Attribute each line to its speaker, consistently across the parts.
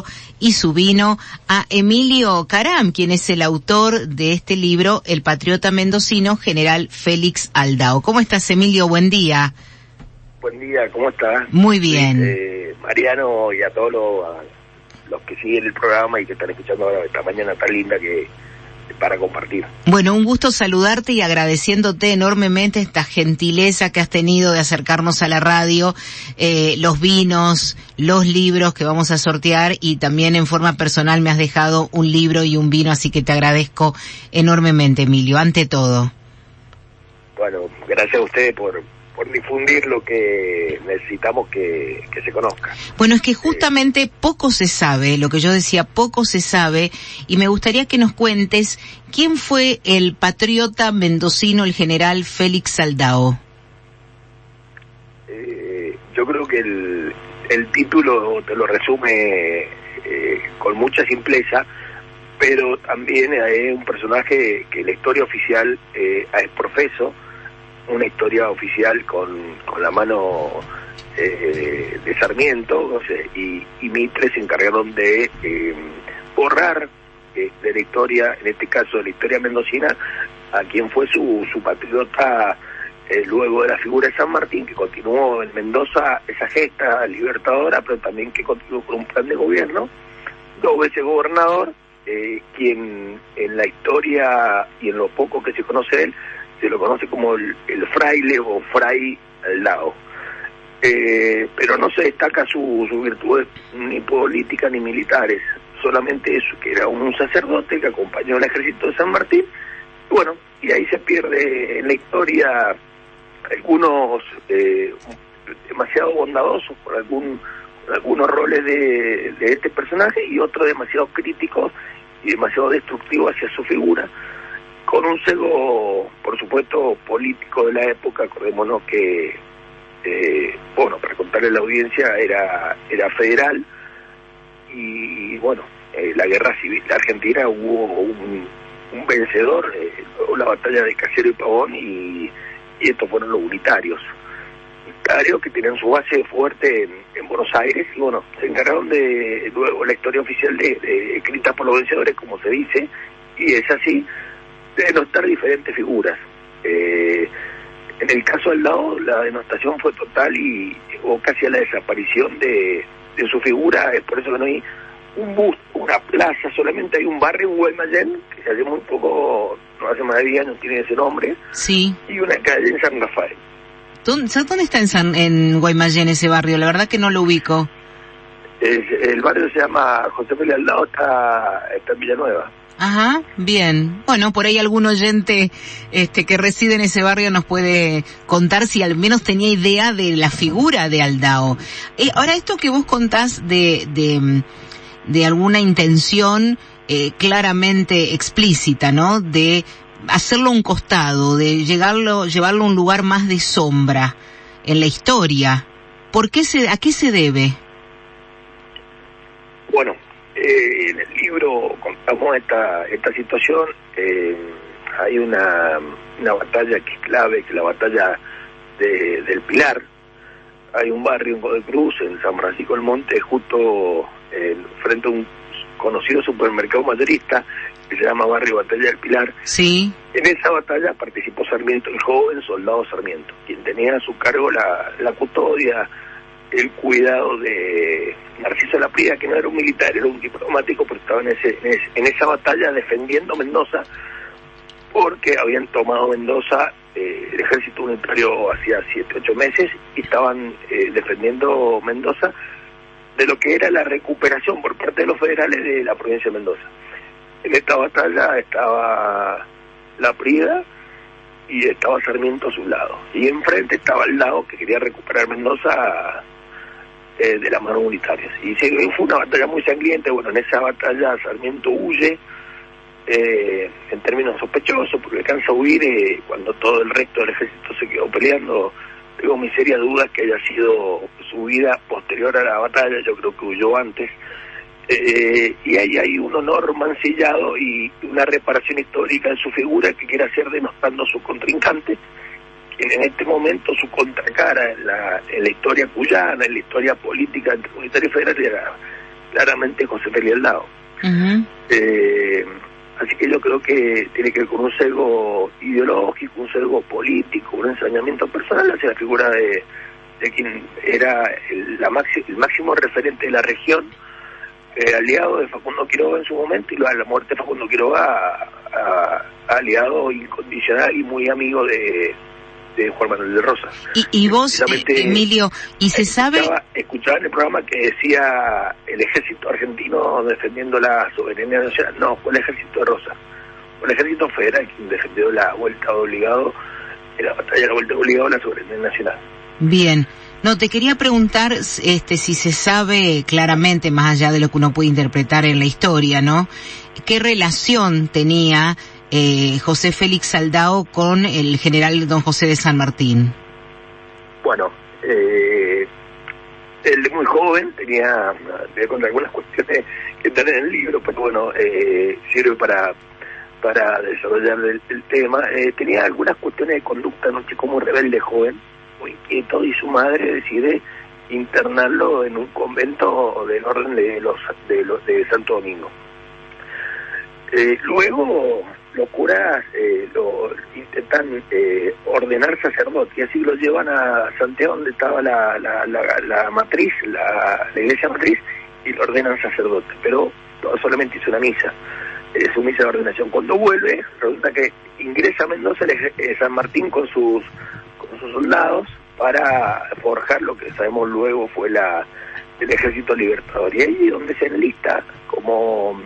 Speaker 1: libro y su vino a Emilio Caram, quien es el autor de este libro, El patriota mendocino, general Félix Aldao. ¿Cómo estás, Emilio? Buen día.
Speaker 2: Buen día, ¿cómo estás?
Speaker 1: Muy bien.
Speaker 2: Mariano, y a todos los que siguen el programa y que están escuchando ahora esta mañana tan linda que para compartir.
Speaker 1: Bueno, un gusto saludarte y agradeciéndote enormemente esta gentileza que has tenido de acercarnos a la radio, los vinos, los libros que vamos a sortear, y también en forma personal me has dejado un libro y un vino, así que te agradezco enormemente, Emilio, ante todo.
Speaker 2: Bueno, gracias a ustedes por difundir lo que necesitamos que se conozca.
Speaker 1: Bueno, es que justamente poco se sabe, lo que yo decía, poco se sabe, y me gustaría que nos cuentes quién fue el patriota mendocino, el general Félix Aldao.
Speaker 2: Yo creo que el título te lo resume con mucha simpleza, pero también es un personaje que la historia oficial es profeso, una historia oficial con la mano de Sarmiento, o sea, y Mitre se encargaron de borrar de la historia, en este caso de la historia mendocina, a quien fue su patriota luego de la figura de San Martín, que continuó en Mendoza esa gesta libertadora, pero también que continuó con un plan de gobierno, 2 veces gobernador, quien en la historia y en lo poco que se conoce de él, se lo conoce como el fraile o fray Aldao. Pero no se destaca sus virtudes ni políticas ni militares, solamente eso, que era un sacerdote que acompañó al ejército de San Martín. Bueno, y ahí se pierde en la historia algunos demasiado bondadosos por algunos roles de este personaje, y otros demasiado críticos y demasiado destructivos hacia su figura, con un sesgo, por supuesto, político de la época. Acordémonos que, bueno, para contarle a la audiencia, era federal, y bueno, la guerra civil de Argentina hubo un vencedor, la batalla de Caseros y Pavón, y estos fueron los unitarios que tenían su base fuerte en Buenos Aires, y bueno, se encargaron de, luego la historia oficial de escrita por los vencedores, como se dice, y es así, de denostar diferentes figuras. En el caso del Aldao, la denostación fue total y llegó casi a la desaparición de su figura. Es por eso que no hay un busto, una plaza, solamente hay un barrio en Guaymallén, que hace muy poco, no hace más de 10 años tiene ese nombre,
Speaker 1: sí,
Speaker 2: y una calle en San Rafael.
Speaker 1: ¿Dónde está en Guaymallén ese barrio? La verdad que no lo ubico.
Speaker 2: El barrio se llama José Félix Aldao, está en Villanueva.
Speaker 1: Ajá, bien. Bueno, por ahí algún oyente que reside en ese barrio nos puede contar si al menos tenía idea de la figura de Aldao. Ahora, esto que vos contás de alguna intención claramente explícita, ¿no? De hacerlo a un costado, de llevarlo a un lugar más de sombra en la historia. ¿A qué se debe?
Speaker 2: Bueno, en el libro contamos esta situación. Hay una batalla que es clave, que es la batalla del Pilar. Hay un barrio en Godoy Cruz, en San Francisco del Monte, justo frente a un conocido supermercado mayorista que se llama Barrio Batalla del Pilar.
Speaker 1: Sí.
Speaker 2: En esa batalla participó Sarmiento, el joven soldado Sarmiento, quien tenía a su cargo la custodia, el cuidado de Narciso Laprida, que no era un militar, era un diplomático, pero estaba en esa batalla defendiendo Mendoza, porque habían tomado Mendoza, el ejército unitario hacía 7-8 meses, y estaban defendiendo Mendoza de lo que era la recuperación por parte de los federales de la provincia de Mendoza. En esta batalla estaba Laprida y estaba Sarmiento a su lado, y enfrente estaba Aldao, que quería recuperar Mendoza de las manos unitarias. Y fue una batalla muy sangrienta. Bueno, en esa batalla Sarmiento huye, en términos sospechosos, porque alcanza a huir cuando todo el resto del ejército se quedó peleando. Tengo mis serias dudas que haya sido su huida posterior a la batalla, yo creo que huyó antes. Y ahí hay un honor mancillado y una reparación histórica en su figura que quiere hacer denostando a su contrincante, quien en este momento su contracara en la historia cuyana, en la historia política entre unitario y federal, claramente José Félix Aldao. Así que yo creo que tiene que ver con un sesgo ideológico, un sesgo político, un ensañamiento personal hacia la figura de quien era el máximo referente de la región, aliado de Facundo Quiroga en su momento, y a la muerte de Facundo Quiroga aliado incondicional y muy amigo de Juan Manuel de Rosas.
Speaker 1: Y vos, Emilio, ¿y se sabe?
Speaker 2: Escuchaba en el programa que decía el ejército argentino defendiendo la soberanía nacional. No, fue el ejército de Rosas. Fue el ejército federal quien defendió la vuelta obligado, la batalla de la vuelta obligado a la soberanía nacional.
Speaker 1: Bien. No, te quería preguntar si se sabe claramente, más allá de lo que uno puede interpretar en la historia, ¿no? ¿Qué relación tenía José Félix Aldao con el general don José de San Martín?
Speaker 2: Bueno, él es muy joven, tenía con algunas cuestiones que están en el libro, pero bueno, sirve para desarrollar el tema. Tenía algunas cuestiones de conducta, un chico muy rebelde joven, muy inquieto, y su madre decide internarlo en un convento del orden de Santo Domingo. Luego los curas lo intentan ordenar sacerdote, y así lo llevan a Santiago, donde estaba la matriz, la iglesia matriz, y lo ordenan sacerdote, pero solamente hizo una misa, su misa de ordenación. Cuando vuelve, resulta que ingresa a Mendoza San Martín con sus soldados para forjar lo que sabemos luego fue el Ejército Libertador, y ahí donde se enlista, como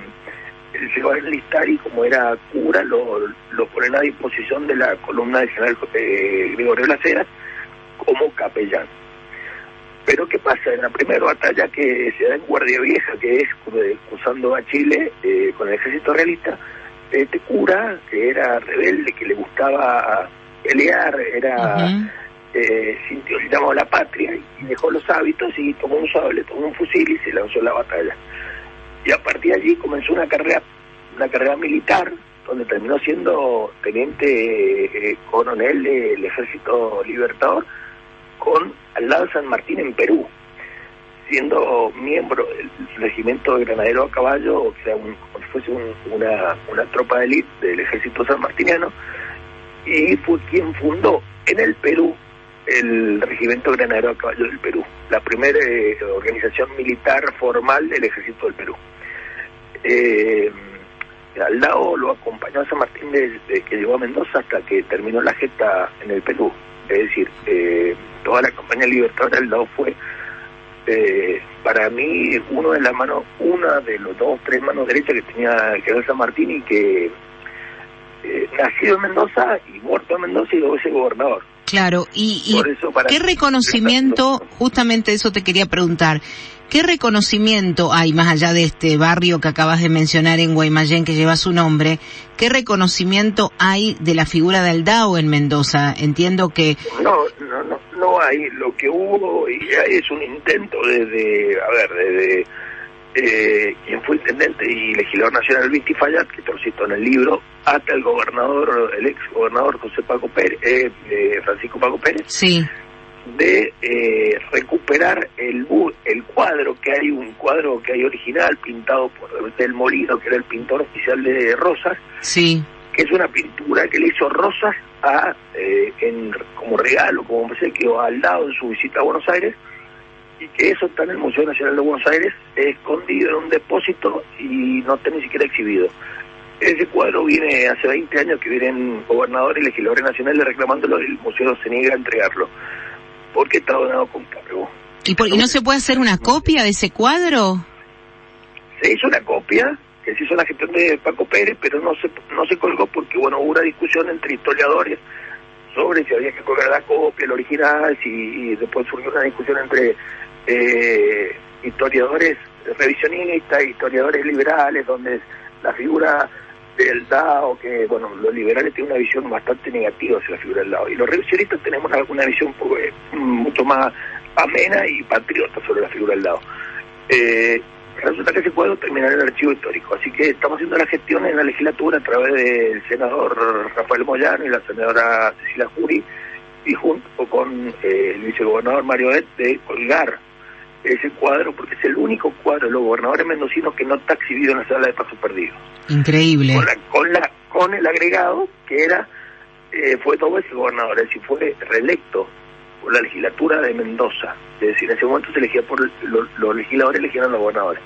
Speaker 2: él se va a enlistar, y como era cura lo ponen a disposición de la columna del general Gregorio Las Heras como capellán. Pero ¿qué pasa? En la primera batalla que se da en Guardia Vieja, que es cruzando a Chile con el ejército realista, este cura, que era rebelde, que le gustaba pelear, era sintió el llamado a la patria, y dejó los hábitos y tomó un sable, tomó un fusil y se lanzó a la batalla. Y a partir de allí comenzó una carrera militar, donde terminó siendo teniente coronel del Ejército Libertador, al lado de San Martín en Perú, siendo miembro del regimiento de Granadero a Caballo, o sea, como si fuese una tropa de élite del ejército sanmartiniano, y fue quien fundó en el Perú el regimiento Granadero a Caballo del Perú, la primera organización militar formal del ejército del Perú. Aldao lo acompañó a San Martín desde que llegó a Mendoza hasta que terminó la gesta en el Perú. Es decir, toda la campaña libertadora de Aldao fue, para mí, una de los 2 o 3 manos derechas que tenía el general San Martín, y que nacido en Mendoza y muerto en Mendoza y 2 veces gobernador.
Speaker 1: Claro, y ¿qué reconocimiento, justamente eso te quería preguntar, qué reconocimiento hay, más allá de este barrio que acabas de mencionar en Guaymallén que lleva su nombre, qué reconocimiento hay de la figura de Aldao en Mendoza? Entiendo que... No
Speaker 2: hay, lo que hubo es un intento desde quien fue intendente y legislador nacional Viti Fayad, que lo cito en el libro, hasta el ex gobernador José Paco Pérez, Francisco Paco Pérez,
Speaker 1: sí,
Speaker 2: de recuperar el cuadro que hay, un cuadro que hay original, pintado por Del Molino, que era el pintor oficial de Rosas,
Speaker 1: sí,
Speaker 2: que es una pintura que le hizo Rosas como regalo, como obsequio a Aldao en su visita a Buenos Aires, y que eso está en el Museo Nacional de Buenos Aires, escondido en un depósito y no está ni siquiera exhibido. Ese cuadro viene hace 20 años que vienen gobernadores y legisladores nacionales reclamándolo, y el museo se niega a entregarlo, porque está donado con cargo.
Speaker 1: ¿Y no se puede hacer una copia de ese cuadro?
Speaker 2: Se hizo una copia, que se hizo la gestión de Paco Pérez, pero no se colgó porque, bueno, hubo una discusión entre historiadores sobre si había que colgar la copia, el original, y después surgió una discusión entre historiadores revisionistas, historiadores liberales, donde la figura del Aldao, que, bueno, los liberales tienen una visión bastante negativa hacia la figura del Aldao, y los revisionistas tenemos una visión mucho más amena y patriota sobre la figura del Aldao. Resulta que ese cuadro terminará en el archivo histórico, así que estamos haciendo la gestión en la legislatura a través del senador Rafael Moyano y la senadora Cecilia Jury, y junto con el vicegobernador Mario Et, de colgar ese cuadro, porque es el único cuadro de los gobernadores mendocinos que no está exhibido en la sala de pasos perdidos.
Speaker 1: Increíble.
Speaker 2: Con el agregado que era, fue 2 veces gobernador, es decir, fue reelecto por la legislatura de Mendoza. Es decir, en ese momento se elegía por los legisladores elegían a los gobernadores.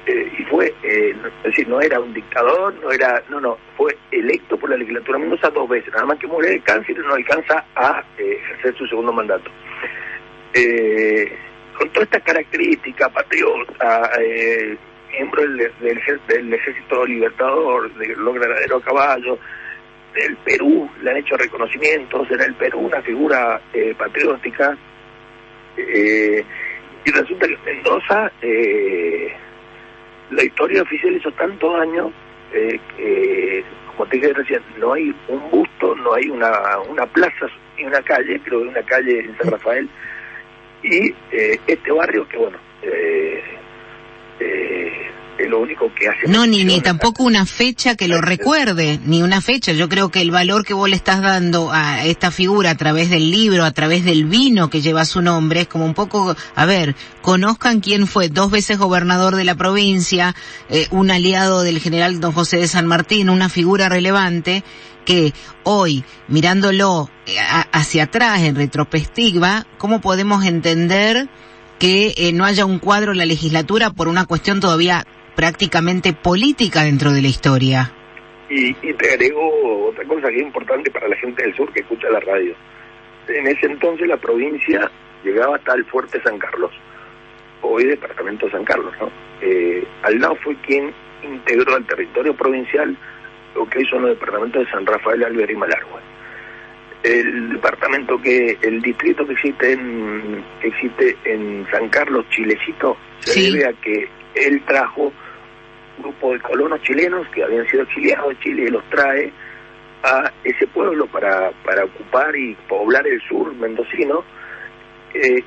Speaker 2: Y fue, es decir, no era un dictador, no, fue electo por la legislatura de Mendoza 2 veces, nada más que muere de cáncer y no alcanza a ejercer su segundo mandato. Con toda esta característica patriota, miembro del Ejército Libertador, de los Granaderos a Caballo, del Perú, le han hecho reconocimientos, era el Perú una figura patriótica, y resulta que Mendoza, la historia oficial hizo tanto daño, como te dije recién, no hay un busto, no hay una plaza ni una calle, creo que una calle en San Rafael, y este barrio que bueno, es lo único que hace.
Speaker 1: No, ni tampoco una fecha que lo recuerde, ni una fecha. Yo creo que el valor que vos le estás dando a esta figura a través del libro, a través del vino que lleva su nombre, es como un poco, a ver, conozcan quién fue 2 veces gobernador de la provincia, un aliado del general don José de San Martín, una figura relevante, que hoy, mirándolo hacia atrás, en retrospectiva, ¿cómo podemos entender que no haya un cuadro en la legislatura por una cuestión todavía prácticamente política dentro de la historia?
Speaker 2: Y te agrego otra cosa que es importante para la gente del sur que escucha la radio. En ese entonces la provincia llegaba hasta el Fuerte San Carlos, hoy departamento de San Carlos, ¿no? Aldao fue quien integró al territorio provincial lo que hizo en los departamentos de San Rafael, Alvear y Malargüe. El distrito que existe en San Carlos, Chilecito, se debe a que él trajo un grupo de colonos chilenos que habían sido exiliados de Chile y los trae a ese pueblo para ocupar y poblar el sur mendocino,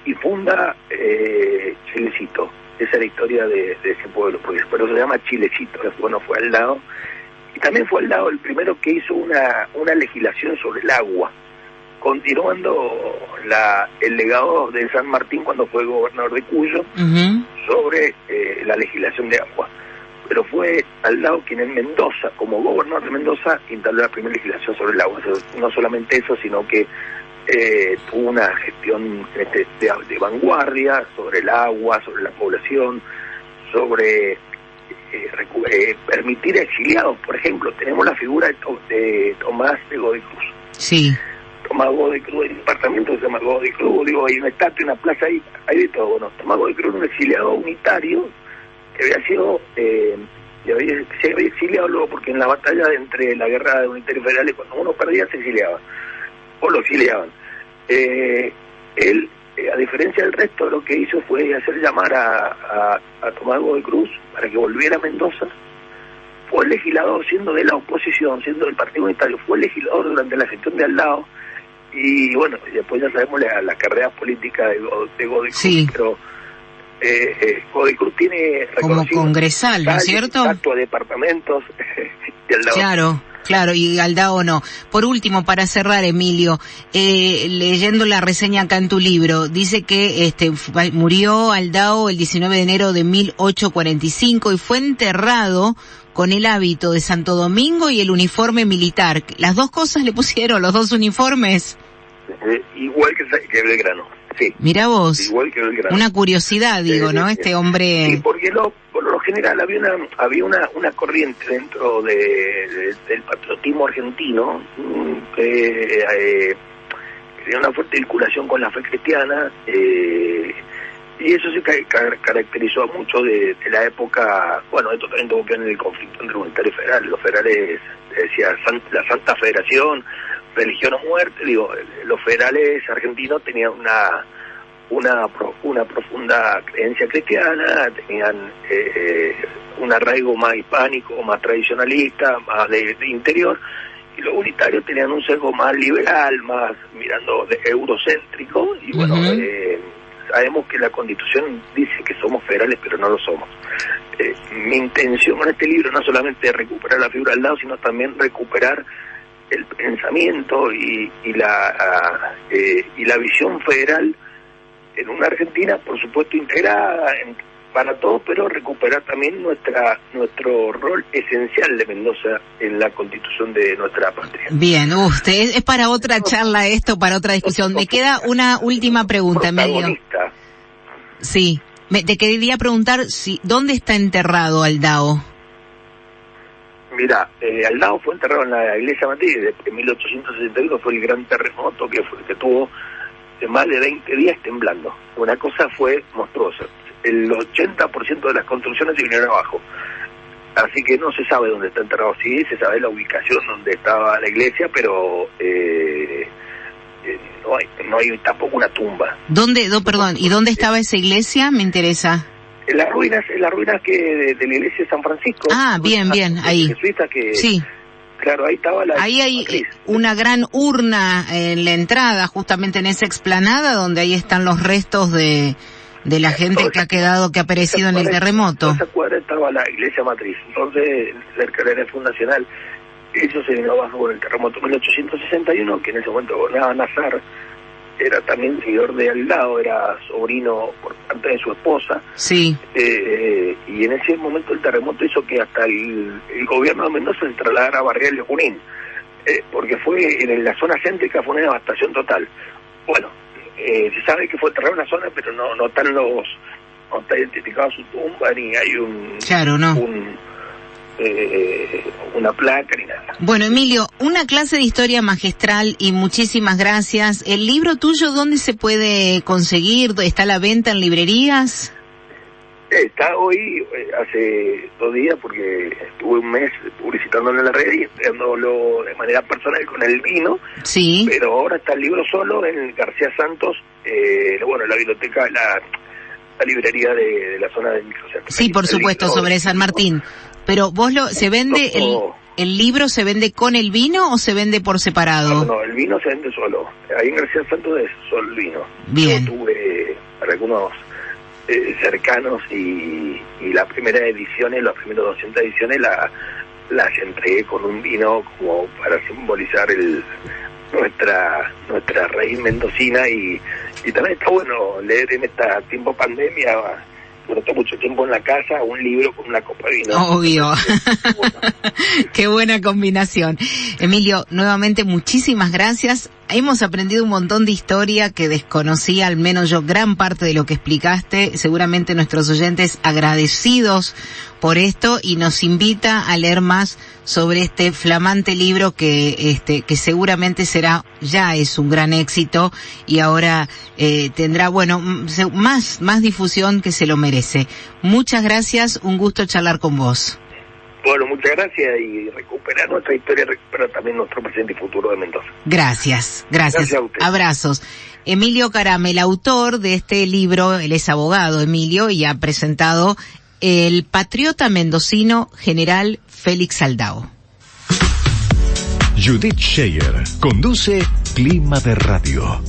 Speaker 2: y funda Chilecito. Esa es la historia de ese pueblo, porque por eso se llama Chilecito. Bueno, fue Aldao, y también fue Aldao el primero que hizo una legislación sobre el agua, continuando el legado de San Martín cuando fue gobernador de Cuyo, sobre la legislación de agua. Pero fue Aldao quien en Mendoza, como gobernador de Mendoza, instaló la primera legislación sobre el agua. No solamente eso, sino que tuvo una gestión de vanguardia sobre el agua, sobre la población, sobre permitir exiliados. Por ejemplo, tenemos la figura de Tomás de Godoy Cruz.
Speaker 1: Sí.
Speaker 2: Tomás Godoy Cruz, el departamento se llama Godoy Cruz, hay una estatua, una plaza, hay de todo. Bueno, Tomás Godoy Cruz, un exiliado unitario que había sido, se había exiliado luego porque en la batalla entre la guerra de unitarios federales, cuando uno perdía se exiliaba, o lo exiliaban. Él, a diferencia del resto, lo que hizo fue hacer llamar a Tomás Godoy Cruz para que volviera a Mendoza. Fue legislador siendo de la oposición, siendo del Partido Unitario, fue legislador durante la gestión de Aldao, y bueno, después ya sabemos la carrera política de Godoy Cruz,
Speaker 1: sí.
Speaker 2: Pero Godoy Cruz tiene
Speaker 1: como congresal, ¿no es cierto?
Speaker 2: Estatua, departamentos de Aldao.
Speaker 1: Claro, y Aldao no. Por último, para cerrar, Emilio, leyendo la reseña acá en tu libro, dice que murió Aldao el 19 de enero de 1845 y fue enterrado con el hábito de Santo Domingo y el uniforme militar. ¿Las dos cosas le pusieron, los dos uniformes?
Speaker 2: Igual que Belgrano, sí.
Speaker 1: Mirá vos,
Speaker 2: igual que Belgrano.
Speaker 1: Una curiosidad, digo, ¿no? Este hombre...
Speaker 2: Sí, porque por lo general había una corriente dentro del patriotismo argentino que tenía una fuerte vinculación con la fe cristiana, y eso se caracterizó mucho de la época. Bueno, esto también tuvo que ver en el conflicto entre unitarios y federales. Los federales decía la Santa Federación, religión o muerte. Los federales argentinos tenían una profunda creencia cristiana, tenían un arraigo más hispánico, más tradicionalista, más de interior, y los unitarios tenían un sesgo más liberal, más mirando de eurocéntrico, y bueno, sabemos que la Constitución dice que somos federales, pero no lo somos. Mi intención con este libro no solamente recuperar la figura del Aldao, sino también recuperar el pensamiento y la visión federal en una Argentina, por supuesto, integrada para todos, pero recuperar también nuestro rol esencial de Mendoza en la constitución de nuestra patria.
Speaker 1: Bien, usted es para otra charla esto, para otra discusión. Me queda una última pregunta, Emilio. Sí, te quería preguntar ¿dónde está enterrado Aldao?
Speaker 2: Mira, Aldao fue enterrado en la iglesia matriz. En 1861 fue el gran terremoto que tuvo más de 20 días temblando. Una cosa fue monstruosa. El 80% de las construcciones se vinieron abajo. Así que no se sabe dónde está enterrado. Sí, se sabe la ubicación donde estaba la iglesia, pero no hay tampoco una tumba.
Speaker 1: ¿Y dónde estaba esa iglesia? Me interesa.
Speaker 2: En las ruinas de la iglesia de San Francisco.
Speaker 1: Ah, bien, ahí. Sí.
Speaker 2: Claro, ahí estaba
Speaker 1: Ahí hay una gran urna en la entrada, justamente en esa explanada, donde ahí están los restos de la gente que ha perecido en el terremoto.
Speaker 2: En esa cuadra estaba la iglesia matriz. Entonces, cerca de la fundacional, eso se vino abajo con el terremoto 1861, que en ese momento gobernaba Nazar. Era también seguidor de Aldao, era sobrino por parte de su esposa.
Speaker 1: Sí.
Speaker 2: Y en ese momento el terremoto hizo que hasta el gobierno de Mendoza se trasladara a Barrial de Junín, porque fue en la zona céntrica, fue una devastación total. Bueno, se sabe que fue enterrado en la zona, pero no está identificada su tumba, ni hay una placa ni nada.
Speaker 1: Bueno, Emilio, una clase de historia magistral y muchísimas gracias. ¿El libro tuyo dónde se puede conseguir? ¿Está a la venta en librerías?
Speaker 2: Está hoy, hace 2 días, porque estuve un mes publicitándolo en la red y estudiándolo de manera personal con el vino.
Speaker 1: Sí.
Speaker 2: Pero ahora está el libro solo en García Santos, la biblioteca, la librería de la zona del microcentro.
Speaker 1: Sí, por supuesto, sobre San Martín. Pero ¿se vende el libro se vende con el vino o se vende por separado?
Speaker 2: No, el vino se vende solo. Ahí en García Santos es solo el vino.
Speaker 1: Bien.
Speaker 2: Yo tuve algunos cercanos y las primeras ediciones, las primeras 200 ediciones las entregué con un vino como para simbolizar nuestra raíz mendocina y también está bueno leer en este tiempo pandemia. Durante mucho tiempo en la casa, un libro con una copa de vino.
Speaker 1: Obvio. Qué buena combinación. Emilio, nuevamente muchísimas gracias. Hemos aprendido un montón de historia que desconocía, al menos yo, gran parte de lo que explicaste. Seguramente nuestros oyentes agradecidos por esto y nos invita a leer más sobre este flamante libro que seguramente ya es un gran éxito y ahora tendrá, más difusión que se lo merece. Muchas gracias, un gusto charlar con vos.
Speaker 2: Bueno, muchas gracias y recuperar nuestra historia, recuperar también nuestro presente y futuro de Mendoza.
Speaker 1: Gracias
Speaker 2: a usted.
Speaker 1: Abrazos. Emilio Carame, el autor de este libro, él es abogado, Emilio, y ha presentado El patriota mendocino General Félix Aldao.
Speaker 3: Judith Scheyer conduce Clima de Radio.